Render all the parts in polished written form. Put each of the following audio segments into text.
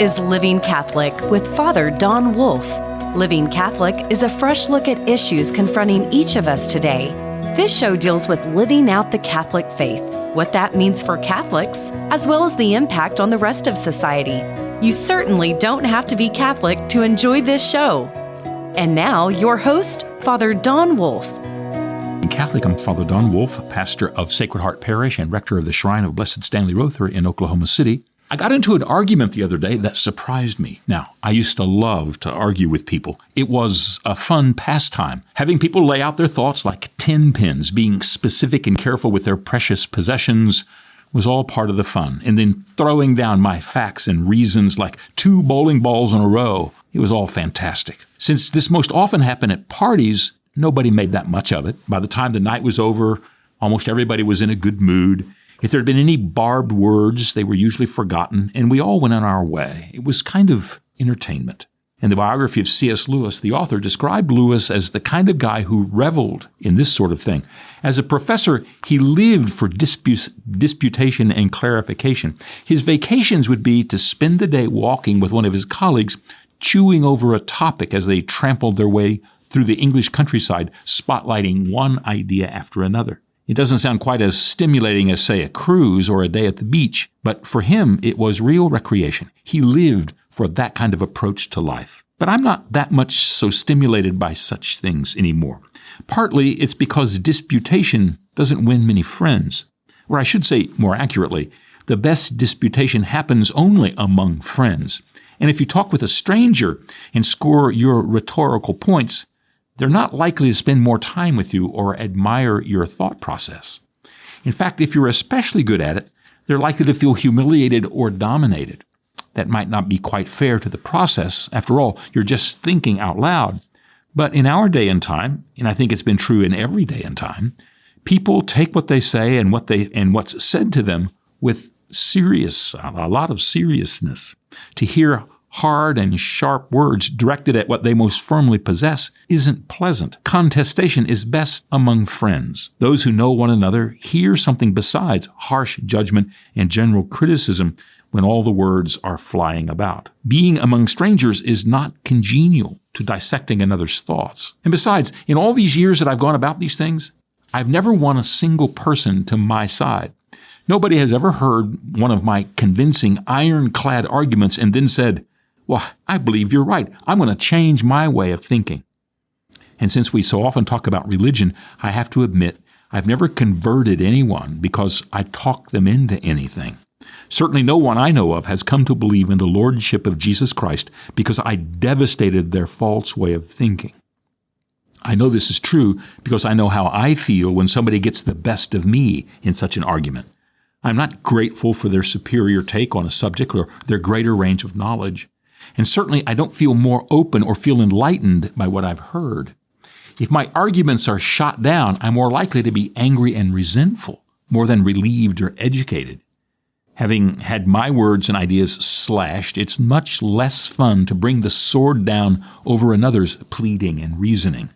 is Living Catholic with Father Don Wolf. Living Catholic is a fresh look at issues confronting each of us today. This show deals with living out the Catholic faith, what that means for Catholics, as well as the impact on the rest of society. You certainly don't have to be Catholic to enjoy this show. And now, your host, Father Don Wolf. Catholic, I'm Father Don Wolf, pastor of Sacred Heart Parish and rector of the Shrine of Blessed Stanley Rother in Oklahoma City. I got into an argument the other day that surprised me. Now, I used to love to argue with people. It was a fun pastime. Having people lay out their thoughts like 10 pins, being specific and careful with their precious possessions was all part of the fun. And then throwing down my facts and reasons like 2 bowling balls in a row. It was all fantastic. Since this most often happened at parties, nobody made that much of it. By the time the night was over, almost everybody was in a good mood. If there had been any barbed words, they were usually forgotten, and we all went on our way. It was kind of entertainment. In the biography of C.S. Lewis, the author described Lewis as the kind of guy who reveled in this sort of thing. As a professor, he lived for disputation and clarification. His vacations would be to spend the day walking with one of his colleagues, chewing over a topic as they trampled their way through the English countryside, spotlighting one idea after another. It doesn't sound quite as stimulating as, say, a cruise or a day at the beach, but for him, it was real recreation. He lived for that kind of approach to life. But I'm not that much so stimulated by such things anymore. Partly, it's because disputation doesn't win many friends. Or I should say, more accurately, the best disputation happens only among friends. And if you talk with a stranger and score your rhetorical points, they're not likely to spend more time with you or admire your thought process. In fact, if you're especially good at it, they're likely to feel humiliated or dominated. That might not be quite fair to the process. After all, you're just thinking out loud. But in our day and time, and I think it's been true in every day and time, people take what they say and what's said to them with a lot of seriousness. To hear hard and sharp words directed at what they most firmly possess isn't pleasant. Contestation is best among friends. Those who know one another hear something besides harsh judgment and general criticism when all the words are flying about. Being among strangers is not congenial to dissecting another's thoughts. And besides, in all these years that I've gone about these things, I've never won a single person to my side. Nobody has ever heard one of my convincing, ironclad arguments and then said, "Well, I believe you're right. I'm going to change my way of thinking." And since we so often talk about religion, I have to admit I've never converted anyone because I talked them into anything. Certainly no one I know of has come to believe in the Lordship of Jesus Christ because I devastated their false way of thinking. I know this is true because I know how I feel when somebody gets the best of me in such an argument. I'm not grateful for their superior take on a subject or their greater range of knowledge. And certainly I don't feel more open or feel enlightened by what I've heard. If my arguments are shot down, I'm more likely to be angry and resentful, more than relieved or educated. Having had my words and ideas slashed, it's much less fun to bring the sword down over another's pleading and reasoning.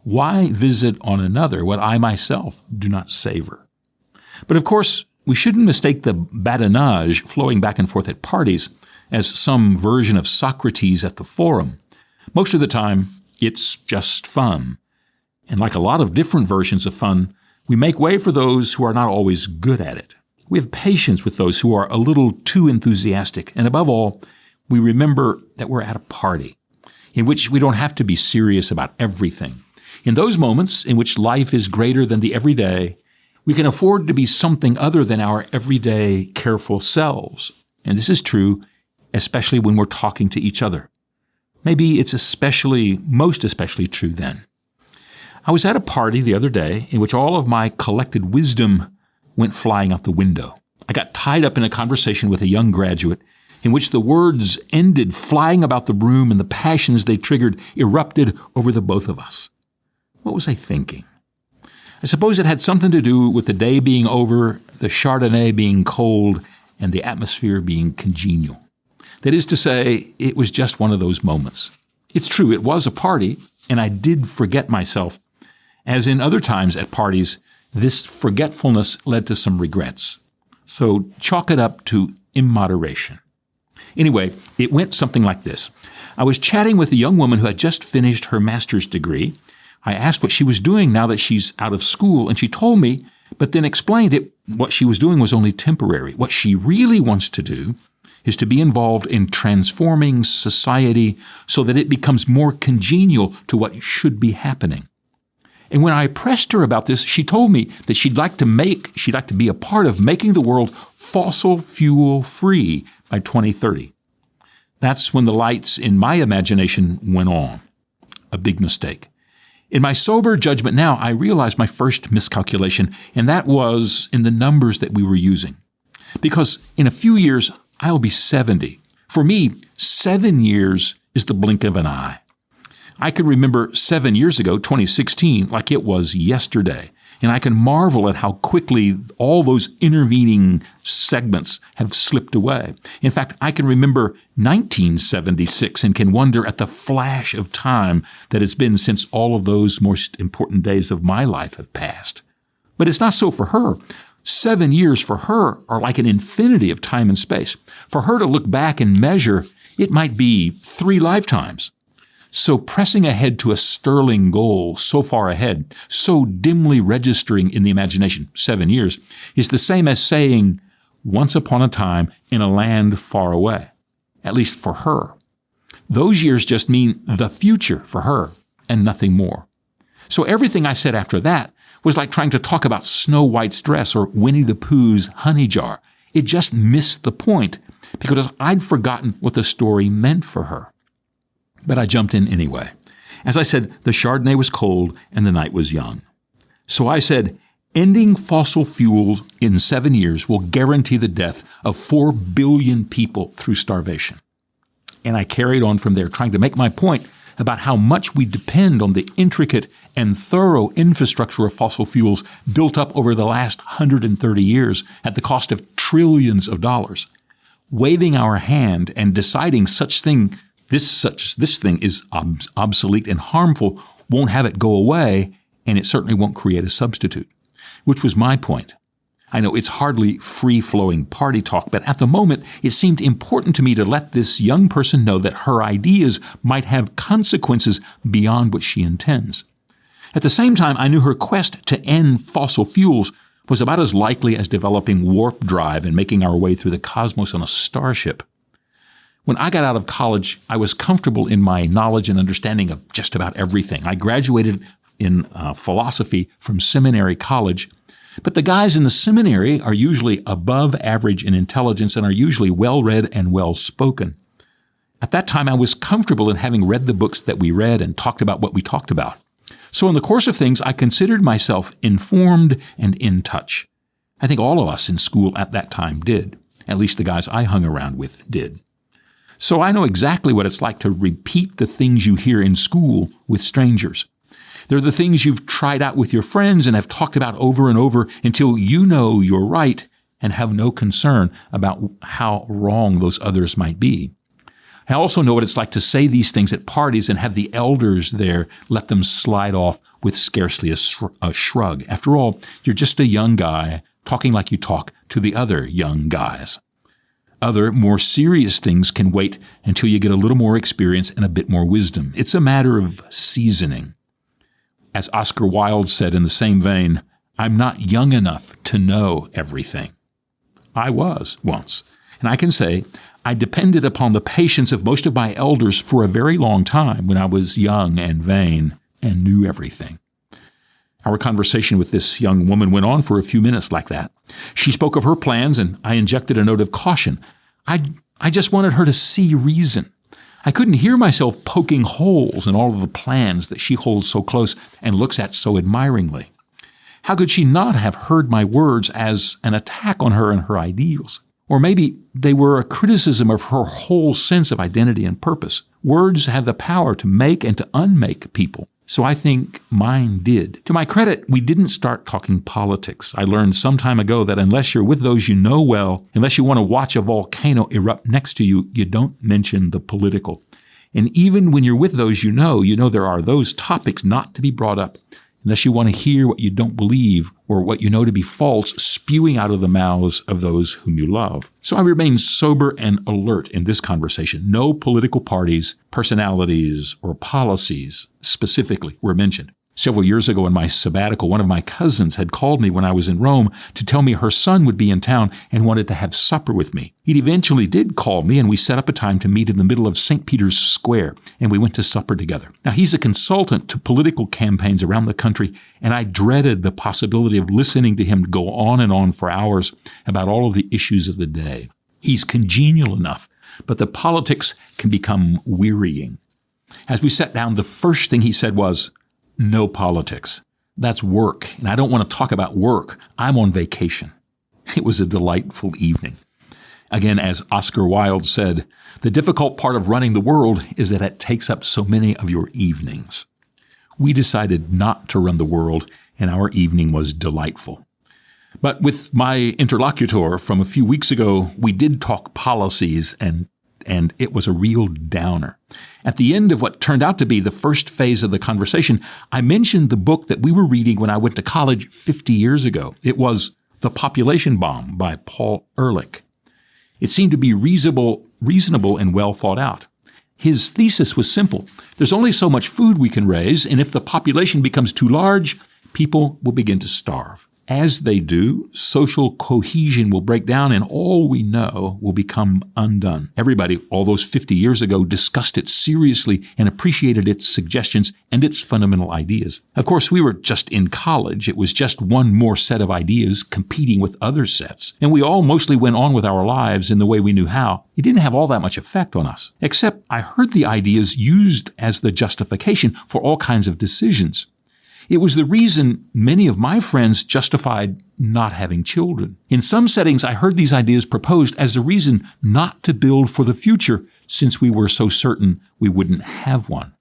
Why visit on another what I myself do not savor? But of course, we shouldn't mistake the badinage flowing back and forth at parties as some version of Socrates at the Forum. Most of the time, it's just fun. And like a lot of different versions of fun, we make way for those who are not always good at it. We have patience with those who are a little too enthusiastic. And above all, we remember that we're at a party in which we don't have to be serious about everything. In those moments in which life is greater than the everyday, we can afford to be something other than our everyday careful selves. And this is true especially when we're talking to each other. Maybe it's most especially true then. I was at a party the other day in which all of my collected wisdom went flying out the window. I got tied up in a conversation with a young graduate in which the words ended flying about the room and the passions they triggered erupted over the both of us. What was I thinking? I suppose it had something to do with the day being over, the Chardonnay being cold, and the atmosphere being congenial. That is to say, it was just one of those moments. It's true, it was a party, and I did forget myself. As in other times at parties, this forgetfulness led to some regrets. So chalk it up to immoderation. Anyway, it went something like this. I was chatting with a young woman who had just finished her master's degree. I asked what she was doing now that she's out of school, and she told me, but then explained that what she was doing was only temporary. What she really wants to do is to be involved in transforming society so that it becomes more congenial to what should be happening. And when I pressed her about this, she told me that she'd like to be a part of making the world fossil fuel free by 2030. That's when the lights in my imagination went on. A big mistake. In my sober judgment now, I realized my first miscalculation, and that was in the numbers that we were using. Because in a few years, I'll be 70. For me, 7 years is the blink of an eye. I can remember 7 years ago, 2016, like it was yesterday. And I can marvel at how quickly all those intervening segments have slipped away. In fact, I can remember 1976 and can wonder at the flash of time that it's been since all of those most important days of my life have passed. But it's not so for her. 7 years for her are like an infinity of time and space. For her to look back and measure, it might be 3 lifetimes. So pressing ahead to a sterling goal so far ahead, so dimly registering in the imagination, 7 years, is the same as saying, once upon a time in a land far away, at least for her. Those years just mean the future for her and nothing more. So everything I said after that was like trying to talk about Snow White's dress or Winnie the Pooh's honey jar. It just missed the point because I'd forgotten what the story meant for her. But I jumped in anyway. As I said, the Chardonnay was cold and the night was young. So I said, ending fossil fuels in 7 years will guarantee the death of 4 billion people through starvation. And I carried on from there, trying to make my point about how much we depend on the intricate and thorough infrastructure of fossil fuels built up over the last 130 years at the cost of trillions of dollars. Waving our hand and deciding this thing is obsolete and harmful won't have it go away, and it certainly won't create a substitute, which was my point. I know it's hardly free-flowing party talk, but at the moment it seemed important to me to let this young person know that her ideas might have consequences beyond what she intends. At the same time, I knew her quest to end fossil fuels was about as likely as developing warp drive and making our way through the cosmos on a starship. When I got out of college, I was comfortable in my knowledge and understanding of just about everything. I graduated in philosophy from seminary college, but the guys in the seminary are usually above average in intelligence and are usually well-read and well-spoken. At that time, I was comfortable in having read the books that we read and talked about what we talked about. So in the course of things, I considered myself informed and in touch. I think all of us in school at that time did. At least the guys I hung around with did. So I know exactly what it's like to repeat the things you hear in school with strangers. They're the things you've tried out with your friends and have talked about over and over until you know you're right and have no concern about how wrong those others might be. I also know what it's like to say these things at parties and have the elders there let them slide off with scarcely a shrug. After all, you're just a young guy talking like you talk to the other young guys. Other, more serious things can wait until you get a little more experience and a bit more wisdom. It's a matter of seasoning. As Oscar Wilde said in the same vein, I'm not young enough to know everything. I was once, and I can say I depended upon the patience of most of my elders for a very long time when I was young and vain and knew everything. Our conversation with this young woman went on for a few minutes like that. She spoke of her plans, and I injected a note of caution. I just wanted her to see reason. I couldn't hear myself poking holes in all of the plans that she holds so close and looks at so admiringly. How could she not have heard my words as an attack on her and her ideals? Or maybe they were a criticism of her whole sense of identity and purpose. Words have the power to make and to unmake people. So I think mine did. To my credit, we didn't start talking politics. I learned some time ago that unless you're with those you know well, unless you want to watch a volcano erupt next to you, you don't mention the political. And even when you're with those you know there are those topics not to be brought up. unless you want to hear what you don't believe or what you know to be false spewing out of the mouths of those whom you love. So I remain sober and alert in this conversation. No political parties, personalities, or policies specifically were mentioned. Several years ago in my sabbatical, one of my cousins had called me when I was in Rome to tell me her son would be in town and wanted to have supper with me. He eventually did call me, and we set up a time to meet in the middle of St. Peter's Square, and we went to supper together. Now, he's a consultant to political campaigns around the country, and I dreaded the possibility of listening to him go on and on for hours about all of the issues of the day. He's congenial enough, but the politics can become wearying. As we sat down, the first thing he said was, "No politics. That's work, and I don't want to talk about work. I'm on vacation." It was a delightful evening. Again, as Oscar Wilde said, the difficult part of running the world is that it takes up so many of your evenings. We decided not to run the world, and our evening was delightful. But with my interlocutor from a few weeks ago, we did talk policies, and it was a real downer. At the end of what turned out to be the first phase of the conversation, I mentioned the book that we were reading when I went to college 50 years ago. It was The Population Bomb by Paul Ehrlich. It seemed to be reasonable and well thought out. His thesis was simple. There's only so much food we can raise, and if the population becomes too large, people will begin to starve. As they do, social cohesion will break down and all we know will become undone. Everybody, all those 50 years ago, discussed it seriously and appreciated its suggestions and its fundamental ideas. Of course, we were just in college. It was just one more set of ideas competing with other sets. And we all mostly went on with our lives in the way we knew how. It didn't have all that much effect on us. Except I heard the ideas used as the justification for all kinds of decisions. It was the reason many of my friends justified not having children. In some settings, I heard these ideas proposed as a reason not to build for the future since we were so certain we wouldn't have one.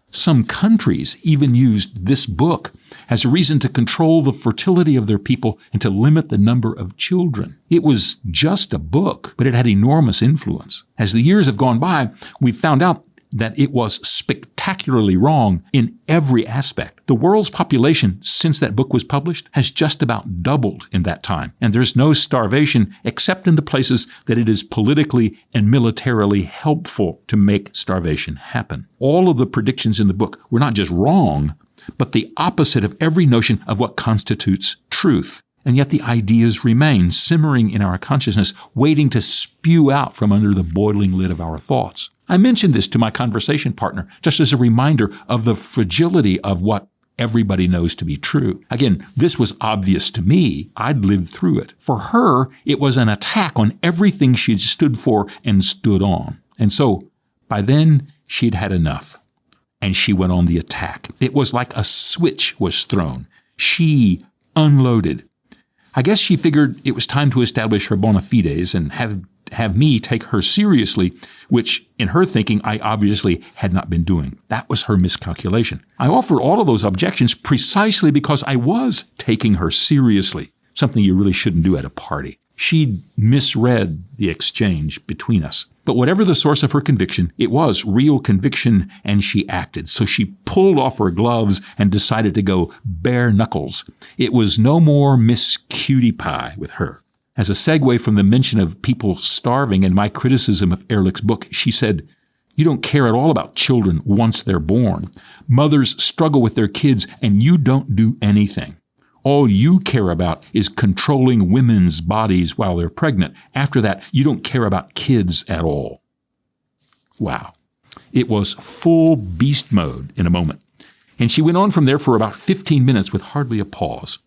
Some countries even used this book as a reason to control the fertility of their people and to limit the number of children. It was just a book, but it had enormous influence. As the years have gone by, we've found out that it was spectacularly wrong in every aspect. The world's population since that book was published has just about doubled in that time, and there's no starvation except in the places that it is politically and militarily helpful to make starvation happen. All of the predictions in the book were not just wrong, but the opposite of every notion of what constitutes truth. And yet the ideas remain simmering in our consciousness, waiting to spew out from under the boiling lid of our thoughts. I mentioned this to my conversation partner just as a reminder of the fragility of what everybody knows to be true. Again, this was obvious to me. I'd lived through it. For her, it was an attack on everything she'd stood for and stood on. And so, by then, she'd had enough. And she went on the attack. It was like a switch was thrown. She unloaded. I guess she figured it was time to establish her bona fides and have me take her seriously, which in her thinking I obviously had not been doing. That was her miscalculation. I offered all of those objections precisely because I was taking her seriously, something you really shouldn't do at a party. She'd misread the exchange between us. But whatever the source of her conviction, it was real conviction, and she acted. So she pulled off her gloves and decided to go bare knuckles. It was no more Miss Cutie Pie with her. As a segue from the mention of people starving and my criticism of Ehrlich's book, she said, "You don't care at all about children once they're born. Mothers struggle with their kids, and you don't do anything. All you care about is controlling women's bodies while they're pregnant. After that, you don't care about kids at all." Wow. It was full beast mode in a moment. And she went on from there for about 15 minutes with hardly a pause.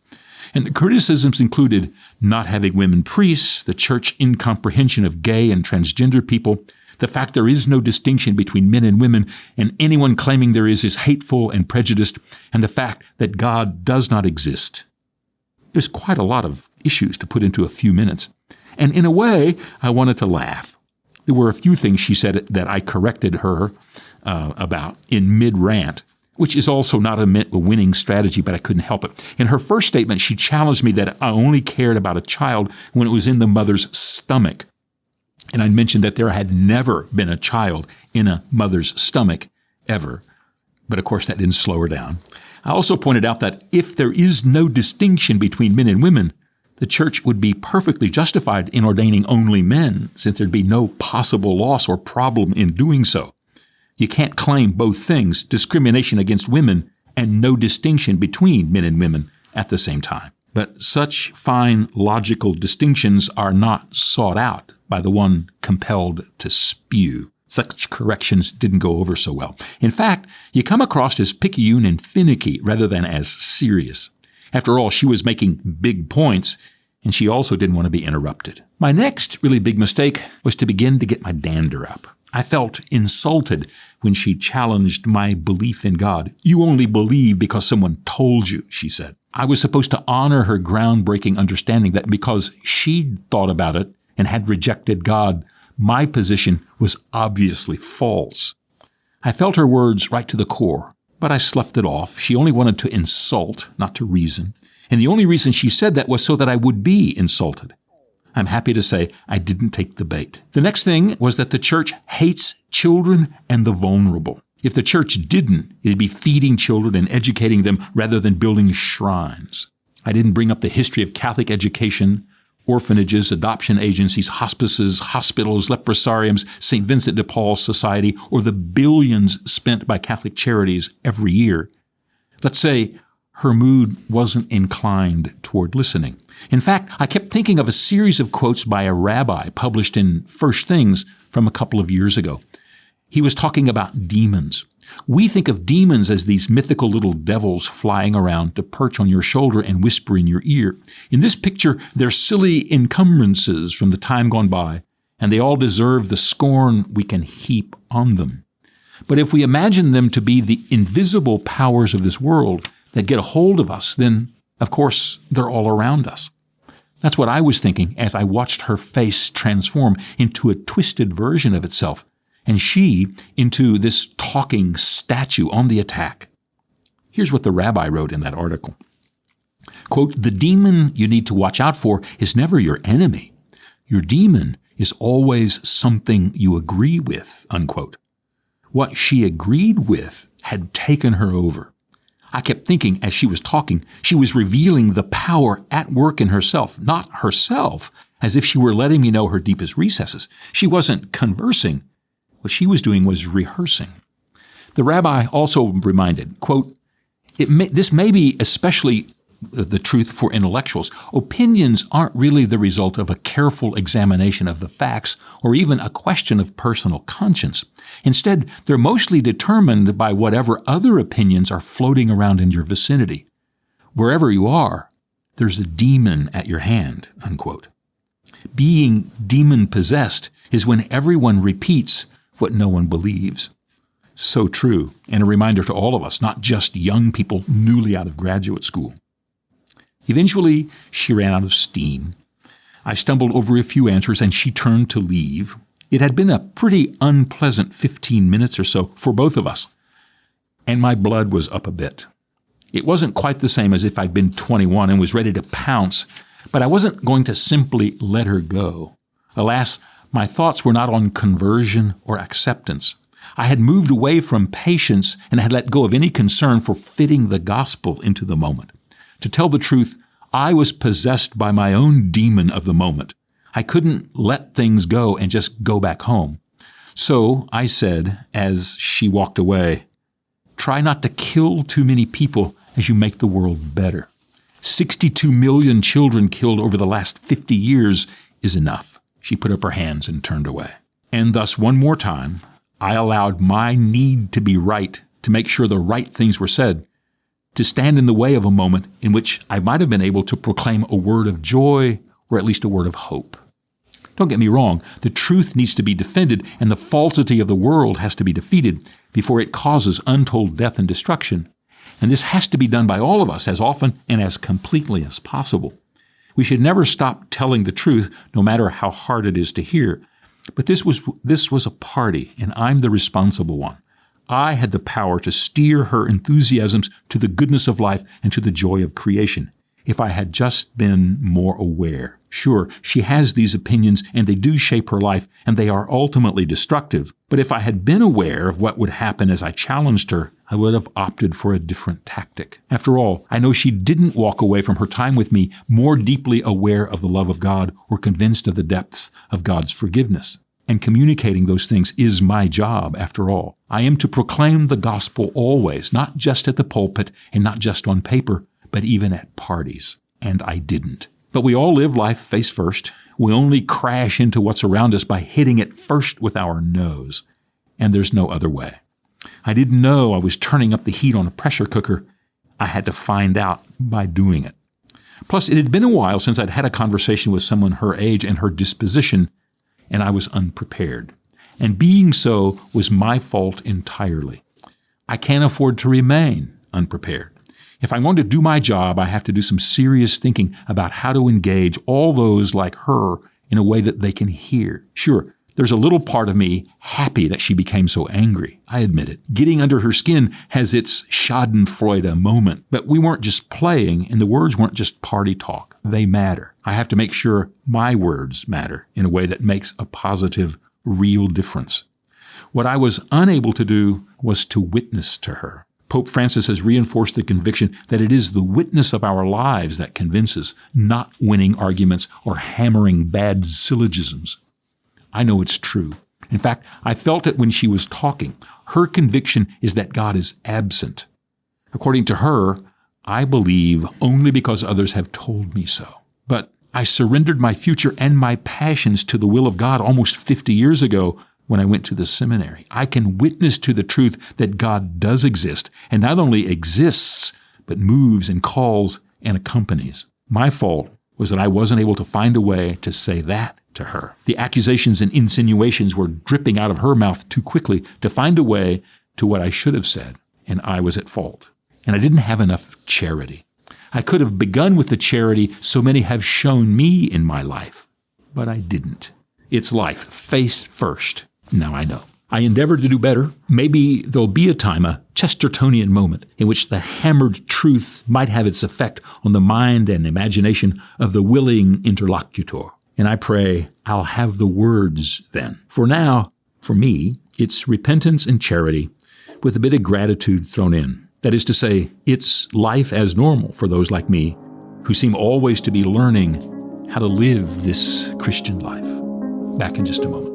And the criticisms included not having women priests, the church incomprehension of gay and transgender people, the fact there is no distinction between men and women, and anyone claiming there is hateful and prejudiced, and the fact that God does not exist. There's quite a lot of issues to put into a few minutes. And in a way, I wanted to laugh. There were a few things she said that I corrected her about in mid-rant, which is also not a winning strategy, but I couldn't help it. In her first statement, she challenged me that I only cared about a child when it was in the mother's stomach. And I mentioned that there had never been a child in a mother's stomach, ever. But of course, that didn't slow her down. I also pointed out that if there is no distinction between men and women, the church would be perfectly justified in ordaining only men, since there'd be no possible loss or problem in doing so. You can't claim both things, discrimination against women and no distinction between men and women at the same time. But such fine logical distinctions are not sought out by the one compelled to spew. Such corrections didn't go over so well. In fact, you come across as picayune and finicky rather than as serious. After all, she was making big points, and she also didn't want to be interrupted. My next really big mistake was to begin to get my dander up. I felt insulted when she challenged my belief in God. You only believe because someone told you, she said. I was supposed to honor her groundbreaking understanding that because she'd thought about it and had rejected God, my position was obviously false. I felt her words right to the core, but I sloughed it off. She only wanted to insult, not to reason. And the only reason she said that was so that I would be insulted. I'm happy to say I didn't take the bait. The next thing was that the church hates children and the vulnerable. If the church didn't, it'd be feeding children and educating them rather than building shrines. I didn't bring up the history of Catholic education, orphanages, adoption agencies, hospices, hospitals, leprosariums, St. Vincent de Paul Society, or the billions spent by Catholic charities every year. Let's say her mood wasn't inclined toward listening. In fact, I kept thinking of a series of quotes by a rabbi published in First Things from a couple of years ago. He was talking about demons. We think of demons as these mythical little devils flying around to perch on your shoulder and whisper in your ear. In this picture, they're silly encumbrances from the time gone by, and they all deserve the scorn we can heap on them. But if we imagine them to be the invisible powers of this world that get a hold of us, then, of course, they're all around us. That's what I was thinking as I watched her face transform into a twisted version of itself, and she into this talking statue on the attack. Here's what the rabbi wrote in that article. Quote, "The demon you need to watch out for is never your enemy. Your demon is always something you agree with," unquote. What she agreed with had taken her over. I kept thinking as she was talking, she was revealing the power at work in herself, not herself, as if she were letting me know her deepest recesses. She wasn't conversing. What she was doing was rehearsing. The rabbi also reminded, quote, this may be especially the truth for intellectuals. Opinions aren't really the result of a careful examination of the facts or even a question of personal conscience. Instead, they're mostly determined by whatever other opinions are floating around in your vicinity. Wherever you are, there's a demon at your hand, unquote. Being demon-possessed is when everyone repeats what no one believes. So true, and a reminder to all of us, not just young people newly out of graduate school. Eventually, she ran out of steam. I stumbled over a few answers, and she turned to leave. It had been a pretty unpleasant 15 minutes or so for both of us, and my blood was up a bit. It wasn't quite the same as if I'd been 21 and was ready to pounce, but I wasn't going to simply let her go. Alas, my thoughts were not on conversion or acceptance. I had moved away from patience and had let go of any concern for fitting the gospel into the moment. To tell the truth, I was possessed by my own demon of the moment. I couldn't let things go and just go back home. So I said, as she walked away, try not to kill too many people as you make the world better. 62 million children killed over the last 50 years is enough. She put up her hands and turned away. And thus, one more time, I allowed my need to be right, to make sure the right things were said, to stand in the way of a moment in which I might have been able to proclaim a word of joy or at least a word of hope. Don't get me wrong, the truth needs to be defended and the falsity of the world has to be defeated before it causes untold death and destruction. And this has to be done by all of us as often and as completely as possible. We should never stop telling the truth, no matter how hard it is to hear. But this was a party, and I'm the responsible one. I had the power to steer her enthusiasms to the goodness of life and to the joy of creation. if I had just been more aware. Sure, she has these opinions and they do shape her life and they are ultimately destructive. But if I had been aware of what would happen as I challenged her, I would have opted for a different tactic. After all, I know she didn't walk away from her time with me more deeply aware of the love of God or convinced of the depths of God's forgiveness. And communicating those things is my job, after all. I am to proclaim the gospel always, not just at the pulpit and not just on paper, but even at parties. And I didn't. But we all live life face first. We only crash into what's around us by hitting it first with our nose. And there's no other way. I didn't know I was turning up the heat on a pressure cooker. I had to find out by doing it. Plus, it had been a while since I'd had a conversation with someone her age and her disposition, and I was unprepared. And being so was my fault entirely. I can't afford to remain unprepared. If I'm going to do my job, I have to do some serious thinking about how to engage all those like her in a way that they can hear. Sure, there's a little part of me happy that she became so angry. I admit it. Getting under her skin has its schadenfreude moment. But we weren't just playing, and the words weren't just party talk. They matter. I have to make sure my words matter in a way that makes a positive, real difference. What I was unable to do was to witness to her. Pope Francis has reinforced the conviction that it is the witness of our lives that convinces, not winning arguments or hammering bad syllogisms. I know it's true. In fact, I felt it when she was talking. Her conviction is that God is absent. According to her, I believe only because others have told me so. But I surrendered my future and my passions to the will of God almost 50 years ago when I went to the seminary. I can witness to the truth that God does exist, and not only exists, but moves and calls and accompanies. My fault was that I wasn't able to find a way to say that to her. The accusations and insinuations were dripping out of her mouth too quickly to find a way to what I should have said, and I was at fault. And I didn't have enough charity. I could have begun with the charity so many have shown me in my life, but I didn't. It's life, face first. Now I know. I endeavored to do better. Maybe there'll be a time, a Chestertonian moment, in which the hammered truth might have its effect on the mind and imagination of the willing interlocutor. And I pray I'll have the words then. For now, for me, it's repentance and charity with a bit of gratitude thrown in. That is to say, it's life as normal for those like me who seem always to be learning how to live this Christian life. Back in just a moment.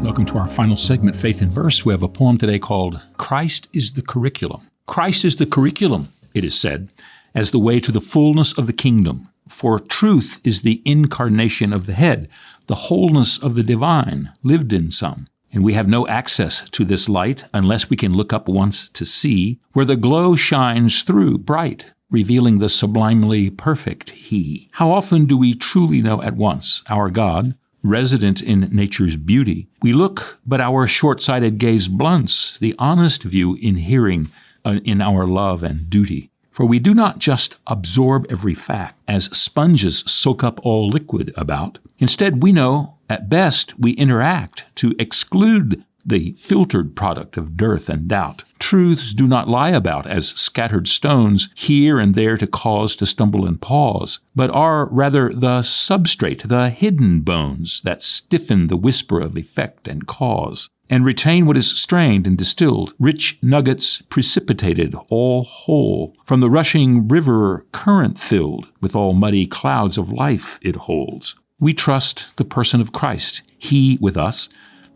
Welcome to our final segment, Faith in Verse. We have a poem today called Christ is the Curriculum. Christ is the curriculum, it is said, as the way to the fullness of the kingdom. For truth is the incarnation of the head, the wholeness of the divine, lived in some. And we have no access to this light unless we can look up once to see, where the glow shines through bright, revealing the sublimely perfect He. How often do we truly know at once our God, resident in nature's beauty? We look, but our short-sighted gaze blunts the honest view inhering in our love and duty. For we do not just absorb every fact, as sponges soak up all liquid about. Instead, we know, at best, we interact to exclude the filtered product of dearth and doubt. Truths do not lie about as scattered stones here and there to cause to stumble and pause, but are rather the substrate, the hidden bones that stiffen the whisper of effect and cause, and retain what is strained and distilled, rich nuggets precipitated, all whole, from the rushing river current filled with all muddy clouds of life it holds. We trust the person of Christ, He with us,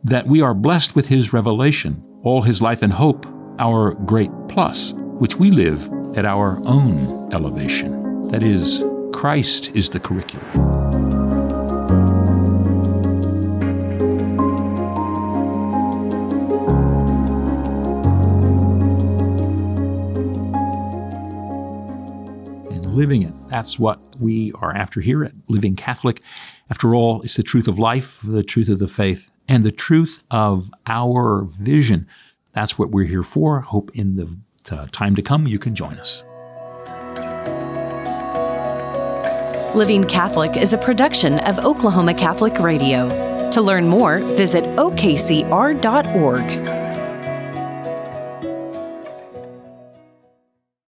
that we are blessed with His revelation, all His life and hope, our great plus, which we live at our own elevation. That is, Christ is the curriculum. And living it, that's what we are after here at Living Catholic. After all, it's the truth of life, the truth of the faith, and the truth of our vision. That's what we're here for. Hope in the time to come you can join us. Living Catholic is a production of Oklahoma Catholic Radio. To learn more, visit okcr.org.